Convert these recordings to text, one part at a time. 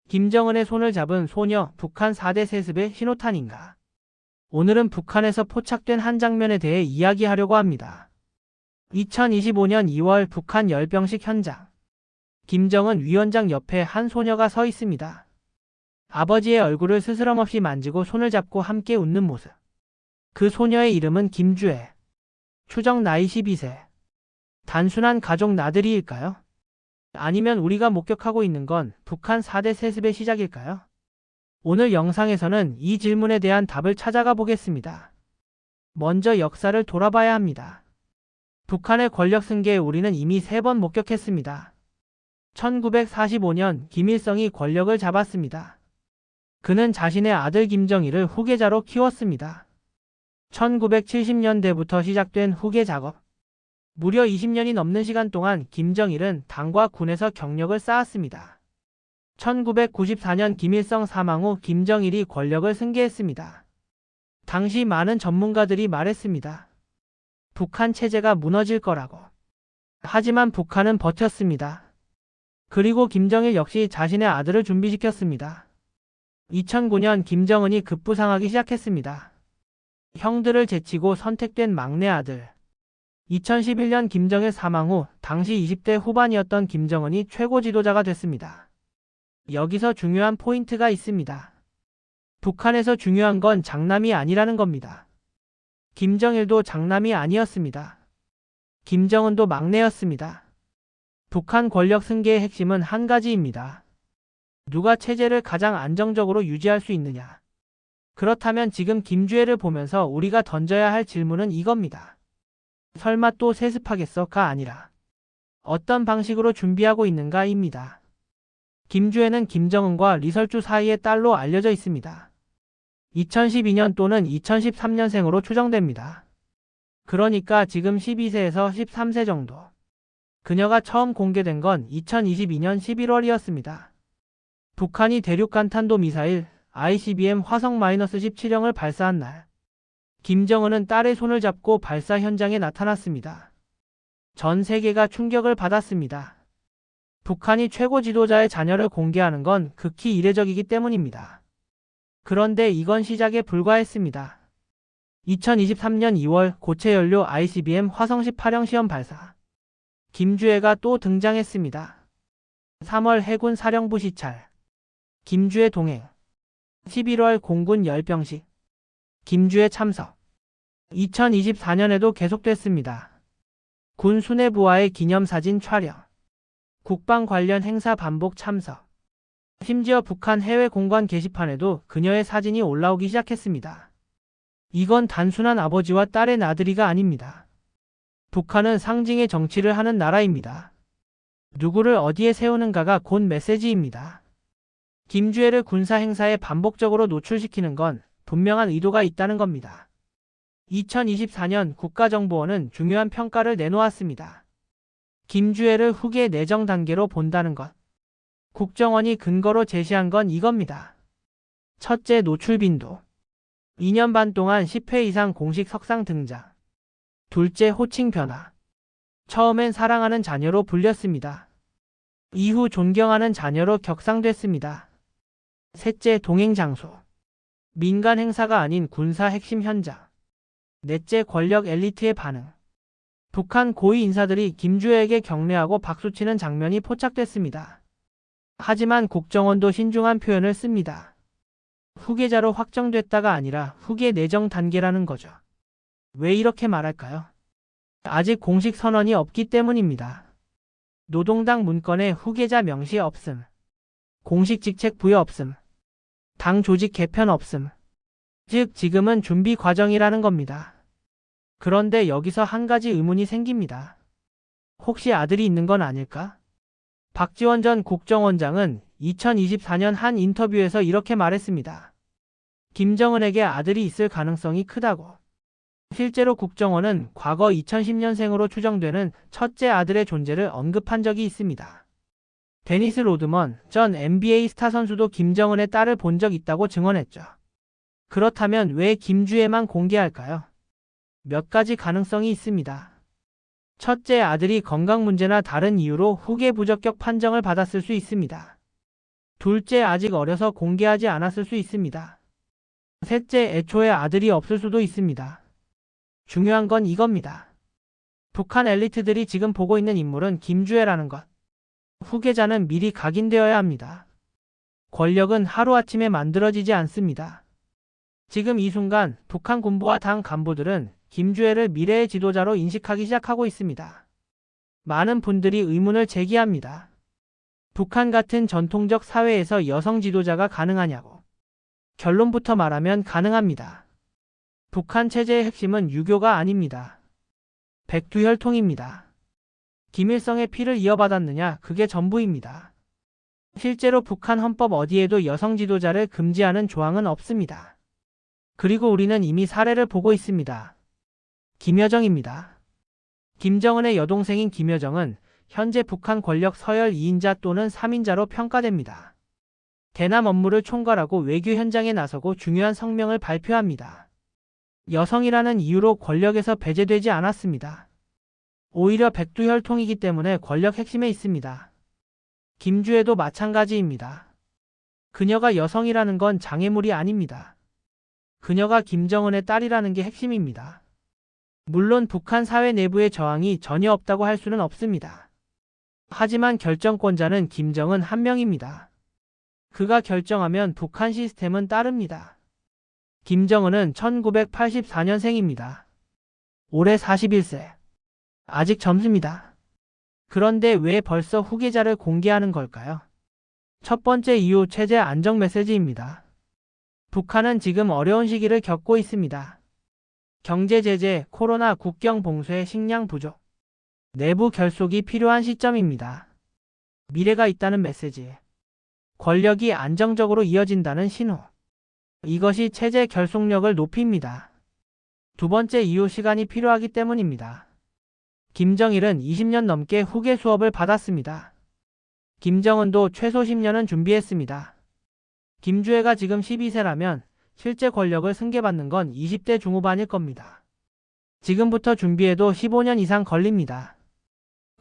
김정은의 손을 잡은 소녀, 북한 4대 세습의 신호탄인가? 오늘은 북한에서 포착된 한 장면에 대해 이야기하려고 합니다. 2025년 2월 북한 열병식 현장. 김정은 위원장 옆에 한 소녀가 서 있습니다. 아버지의 얼굴을 스스럼없이 만지고 손을 잡고 함께 웃는 모습. 그 소녀의 이름은 김주애. 추정 나이 12세. 단순한 가족 나들이일까요? 아니면 우리가 목격하고 있는 건 북한 4대 세습의 시작일까요? 오늘 영상에서는 이 질문에 대한 답을 찾아가 보겠습니다. 먼저 역사를 돌아봐야 합니다. 북한의 권력 승계에 우리는 이미 3번 목격했습니다. 1945년 김일성이 권력을 잡았습니다. 그는 자신의 아들 김정일을 후계자로 키웠습니다. 1970년대부터 시작된 후계 작업. 무려 20년이 넘는 시간 동안 김정일은 당과 군에서 경력을 쌓았습니다. 1994년 김일성 사망 후 김정일이 권력을 승계했습니다. 당시 많은 전문가들이 말했습니다. 북한 체제가 무너질 거라고. 하지만 북한은 버텼습니다. 그리고 김정일 역시 자신의 아들을 준비시켰습니다. 2009년 김정은이 급부상하기 시작했습니다. 형들을 제치고 선택된 막내 아들. 2011년 김정일 사망 후 당시 20대 후반이었던 김정은이 최고 지도자가 됐습니다. 여기서 중요한 포인트가 있습니다. 북한에서 중요한 건 장남이 아니라는 겁니다. 김정일도 장남이 아니었습니다. 김정은도 막내였습니다. 북한 권력 승계의 핵심은 한 가지입니다. 누가 체제를 가장 안정적으로 유지할 수 있느냐. 그렇다면 지금 김주애를 보면서 우리가 던져야 할 질문은 이겁니다. 설마 또 세습하겠어가 아니라 어떤 방식으로 준비하고 있는가입니다. 김주애는 김정은과 리설주 사이의 딸로 알려져 있습니다. 2012년 또는 2013년생으로 추정됩니다. 그러니까 지금 12세에서 13세 정도. 그녀가 처음 공개된 건 2022년 11월이었습니다. 북한이 대륙간탄도 미사일 ICBM 화성-17형을 발사한 날. 김정은은 딸의 손을 잡고 발사 현장에 나타났습니다. 전 세계가 충격을 받았습니다. 북한이 최고 지도자의 자녀를 공개하는 건 극히 이례적이기 때문입니다. 그런데 이건 시작에 불과했습니다. 2023년 2월 고체 연료 ICBM 화성-18형 시험 발사. 김주애가 또 등장했습니다. 3월 해군 사령부 시찰. 김주애 동행. 11월 공군 열병식. 김주애 참석. 2024년에도 계속됐습니다. 군 수뇌부와의 기념사진 촬영. 국방 관련 행사 반복 참석. 심지어 북한 해외 공관 게시판에도 그녀의 사진이 올라오기 시작했습니다. 이건 단순한 아버지와 딸의 나들이가 아닙니다. 북한은 상징의 정치를 하는 나라입니다. 누구를 어디에 세우는가가 곧 메시지입니다. 김주애를 군사 행사에 반복적으로 노출시키는 건 분명한 의도가 있다는 겁니다. 2024년 국가정보원은 중요한 평가를 내놓았습니다. 김주애를 후계 내정 단계로 본다는 것. 국정원이 근거로 제시한 건 이겁니다. 첫째, 노출 빈도. 2년 반 동안 10회 이상 공식 석상 등장. 둘째, 호칭 변화. 처음엔 사랑하는 자녀로 불렸습니다. 이후 존경하는 자녀로 격상됐습니다. 셋째, 동행 장소. 민간 행사가 아닌 군사 핵심 현장. 넷째, 권력 엘리트의 반응. 북한 고위 인사들이 김주애에게 경례하고 박수치는 장면이 포착됐습니다. 하지만 국정원도 신중한 표현을 씁니다. 후계자로 확정됐다가 아니라 후계 내정 단계라는 거죠. 왜 이렇게 말할까요? 아직 공식 선언이 없기 때문입니다. 노동당 문건에 후계자 명시 없음. 공식 직책 부여 없음. 당 조직 개편 없음. 즉 지금은 준비 과정이라는 겁니다. 그런데 여기서 한 가지 의문이 생깁니다. 혹시 아들이 있는 건 아닐까? 박지원 전 국정원장은 2024년 한 인터뷰에서 이렇게 말했습니다. 김정은에게 아들이 있을 가능성이 크다고. 실제로 국정원은 과거 2010년생으로 추정되는 첫째 아들의 존재를 언급한 적이 있습니다. 데니스 로드먼 전 NBA 스타 선수도 김정은의 딸을 본 적 있다고 증언했죠. 그렇다면 왜 김주애만 공개할까요? 몇 가지 가능성이 있습니다. 첫째, 아들이 건강 문제나 다른 이유로 후계 부적격 판정을 받았을 수 있습니다. 둘째, 아직 어려서 공개하지 않았을 수 있습니다. 셋째, 애초에 아들이 없을 수도 있습니다. 중요한 건 이겁니다. 북한 엘리트들이 지금 보고 있는 인물은 김주애라는 것. 후계자는 미리 각인되어야 합니다. 권력은 하루아침에 만들어지지 않습니다. 지금 이 순간 북한 군부와 당 간부들은 김주애를 미래의 지도자로 인식하기 시작하고 있습니다. 많은 분들이 의문을 제기합니다. 북한 같은 전통적 사회에서 여성 지도자가 가능하냐고. 결론부터 말하면 가능합니다. 북한 체제의 핵심은 유교가 아닙니다. 백두혈통입니다. 김일성의 피를 이어받았느냐, 그게 전부입니다. 실제로 북한 헌법 어디에도 여성 지도자를 금지하는 조항은 없습니다. 그리고 우리는 이미 사례를 보고 있습니다. 김여정입니다. 김정은의 여동생인 김여정은 현재 북한 권력 서열 2인자 또는 3인자로 평가됩니다. 대남 업무를 총괄하고 외교 현장에 나서고 중요한 성명을 발표합니다. 여성이라는 이유로 권력에서 배제되지 않았습니다. 오히려 백두혈통이기 때문에 권력 핵심에 있습니다. 김주애도 마찬가지입니다. 그녀가 여성이라는 건 장애물이 아닙니다. 그녀가 김정은의 딸이라는 게 핵심입니다. 물론 북한 사회 내부의 저항이 전혀 없다고 할 수는 없습니다. 하지만 결정권자는 김정은 한 명입니다. 그가 결정하면 북한 시스템은 따릅니다. 김정은은 1984년생입니다. 올해 41세. 아직 젊습니다. 그런데 왜 벌써 후계자를 공개하는 걸까요? 첫 번째 이유, 체제 안정 메시지입니다. 북한은 지금 어려운 시기를 겪고 있습니다. 경제 제재, 코로나, 국경 봉쇄, 식량 부족. 내부 결속이 필요한 시점입니다. 미래가 있다는 메시지. 권력이 안정적으로 이어진다는 신호. 이것이 체제 결속력을 높입니다. 두 번째 이유, 시간이 필요하기 때문입니다. 김정일은 20년 넘게 후계 수업을 받았습니다. 김정은도 최소 10년은 준비했습니다. 김주애가 지금 12세라면 실제 권력을 승계받는 건 20대 중후반일 겁니다. 지금부터 준비해도 15년 이상 걸립니다.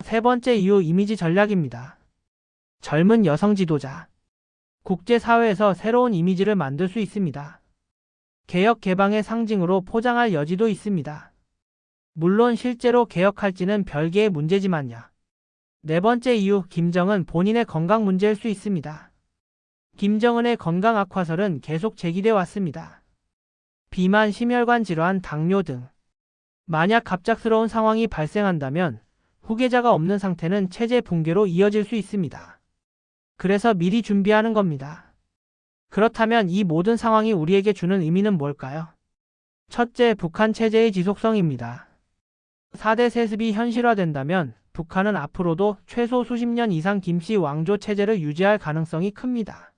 세 번째 이유, 이미지 전략입니다. 젊은 여성 지도자. 국제사회에서 새로운 이미지를 만들 수 있습니다. 개혁 개방의 상징으로 포장할 여지도 있습니다. 물론 실제로 개혁할지는 별개의 문제지만요. 네 번째 이유, 김정은 본인의 건강 문제일 수 있습니다. 김정은의 건강 악화설은 계속 제기돼 왔습니다. 비만, 심혈관 질환, 당뇨 등. 만약 갑작스러운 상황이 발생한다면 후계자가 없는 상태는 체제 붕괴로 이어질 수 있습니다. 그래서 미리 준비하는 겁니다. 그렇다면 이 모든 상황이 우리에게 주는 의미는 뭘까요? 첫째, 북한 체제의 지속성입니다. 4대 세습이 현실화된다면 북한은 앞으로도 최소 수십 년 이상 김씨 왕조 체제를 유지할 가능성이 큽니다.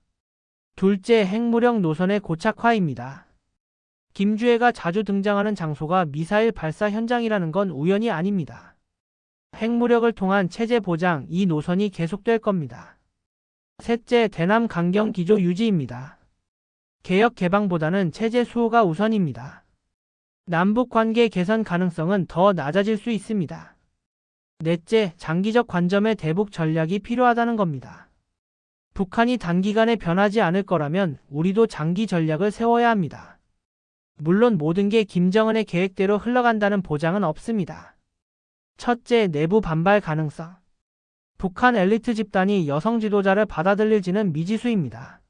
둘째, 핵무력 노선의 고착화입니다. 김주애가 자주 등장하는 장소가 미사일 발사 현장이라는 건 우연이 아닙니다. 핵무력을 통한 체제 보장, 이 노선이 계속될 겁니다. 셋째, 대남 강경 기조 유지입니다. 개혁 개방보다는 체제 수호가 우선입니다. 남북 관계 개선 가능성은 더 낮아질 수 있습니다. 넷째, 장기적 관점의 대북 전략이 필요하다는 겁니다. 북한이 단기간에 변하지 않을 거라면 우리도 장기 전략을 세워야 합니다. 물론 모든 게 김정은의 계획대로 흘러간다는 보장은 없습니다. 첫째, 내부 반발 가능성. 북한 엘리트 집단이 여성 지도자를 받아들일지는 미지수입니다.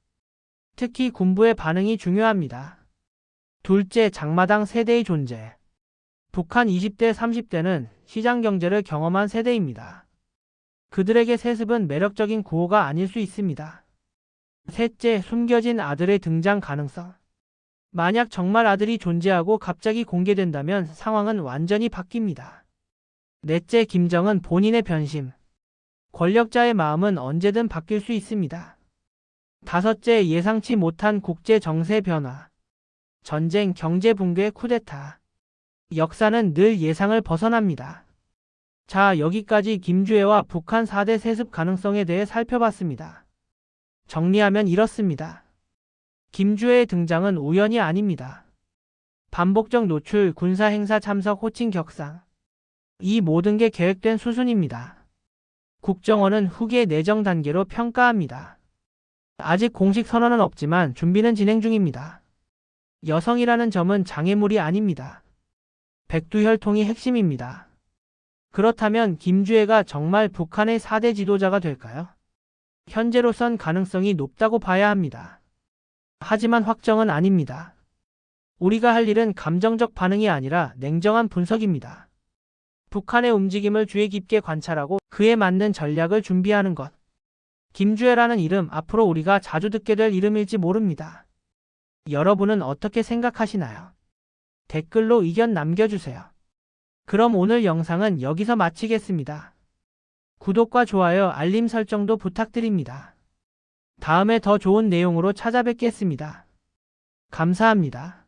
특히 군부의 반응이 중요합니다. 둘째, 장마당 세대의 존재. 북한 20대, 30대는 시장 경제를 경험한 세대입니다. 그들에게 세습은 매력적인 구호가 아닐 수 있습니다. 셋째, 숨겨진 아들의 등장 가능성. 만약 정말 아들이 존재하고 갑자기 공개된다면 상황은 완전히 바뀝니다. 넷째, 김정은 본인의 변심. 권력자의 마음은 언제든 바뀔 수 있습니다. 다섯째, 예상치 못한 국제 정세 변화. 전쟁, 경제 붕괴, 쿠데타. 역사는 늘 예상을 벗어납니다. 자, 여기까지 김주애와 북한 4대 세습 가능성에 대해 살펴봤습니다. 정리하면 이렇습니다. 김주애의 등장은 우연이 아닙니다. 반복적 노출, 군사 행사 참석, 호칭 격상. 이 모든 게 계획된 수순입니다. 국정원은 후계 내정 단계로 평가합니다. 아직 공식 선언은 없지만 준비는 진행 중입니다. 여성이라는 점은 장애물이 아닙니다. 백두혈통이 핵심입니다. 그렇다면 김주애가 정말 북한의 4대 지도자가 될까요? 현재로선 가능성이 높다고 봐야 합니다. 하지만 확정은 아닙니다. 우리가 할 일은 감정적 반응이 아니라 냉정한 분석입니다. 북한의 움직임을 주의 깊게 관찰하고 그에 맞는 전략을 준비하는 것. 김주애라는 이름 앞으로 우리가 자주 듣게 될 이름일지 모릅니다. 여러분은 어떻게 생각하시나요? 댓글로 의견 남겨주세요. 그럼 오늘 영상은 여기서 마치겠습니다. 구독과 좋아요, 알림 설정도 부탁드립니다. 다음에 더 좋은 내용으로 찾아뵙겠습니다. 감사합니다.